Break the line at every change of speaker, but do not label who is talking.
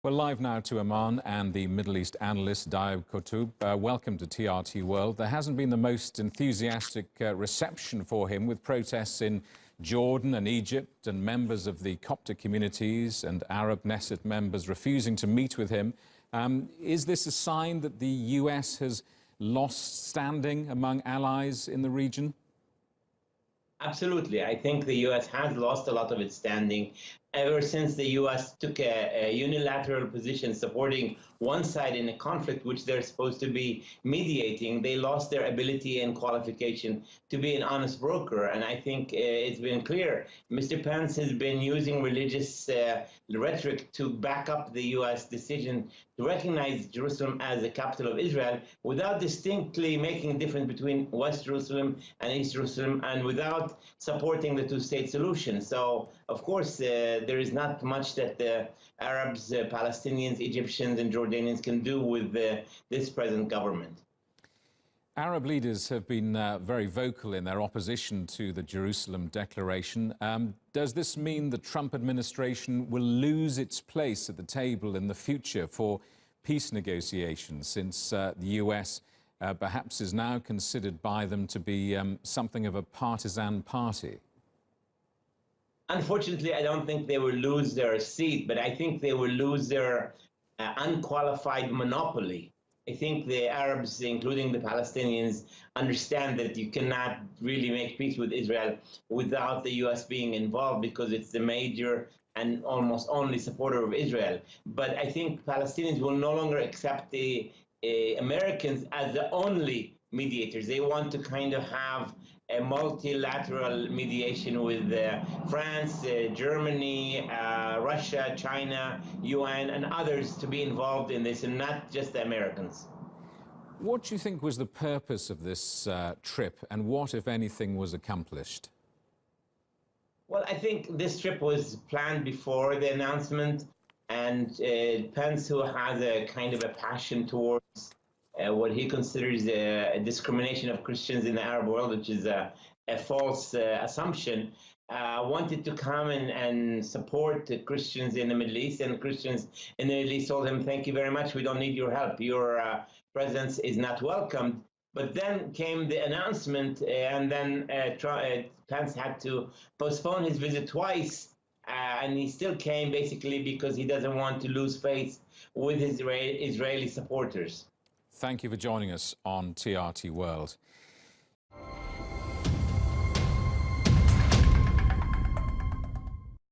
Well, live now to Oman and the Middle East analyst Daoud Kuttab. Welcome to TRT World. There hasn't been the most enthusiastic reception for him, with protests in Jordan and Egypt and members of the Coptic communities and Arab Knesset members refusing to meet with him. Is this a sign that the US has lost standing among allies in the region?
Absolutely. I think the U.S. has lost a lot of its standing ever since the U.S. took a unilateral position supporting one side in a conflict which they're supposed to be mediating. They lost their ability and qualification to be an honest broker. And I think it's been clear. Mr. Pence has been using religious rhetoric to back up the U.S. decision to recognize Jerusalem as the capital of Israel without distinctly making a difference between West Jerusalem and East Jerusalem, and without supporting the two-state solution. So, of course, there is not much that the Arabs, Palestinians, Egyptians, and Jordanians can do with this present government.
Arab leaders have been very vocal in their opposition to the Jerusalem Declaration. Does this mean the Trump administration will lose its place at the table in the future for peace negotiations, since the US perhaps is now considered by them to be something of a partisan party?
Unfortunately, I don't think they will lose their seat, but I think they will lose their unqualified monopoly. I think the Arabs, including the Palestinians, understand that you cannot really make peace with Israel without the U.S. being involved, because it's the major and almost only supporter of Israel. But I think Palestinians will no longer accept the Americans as the only mediators. They want to kind of have a multilateral mediation with France, Germany, Russia, China, UN, and others to be involved in this, and not just the Americans.
What do you think was the purpose of this trip, and what, if anything, was accomplished?
Well, I think this trip was planned before the announcement, and Pence, who has a kind of a passion towards what he considers a discrimination of Christians in the Arab world, which is a false assumption, wanted to come and support the Christians in the Middle East, and Christians in the Middle East told him, "Thank you very much, we don't need your help. Your presence is not welcomed." But then came the announcement, and then Pence had to postpone his visit twice, and he still came basically because he doesn't want to lose face with his Israeli supporters.
Thank you for joining us on TRT World.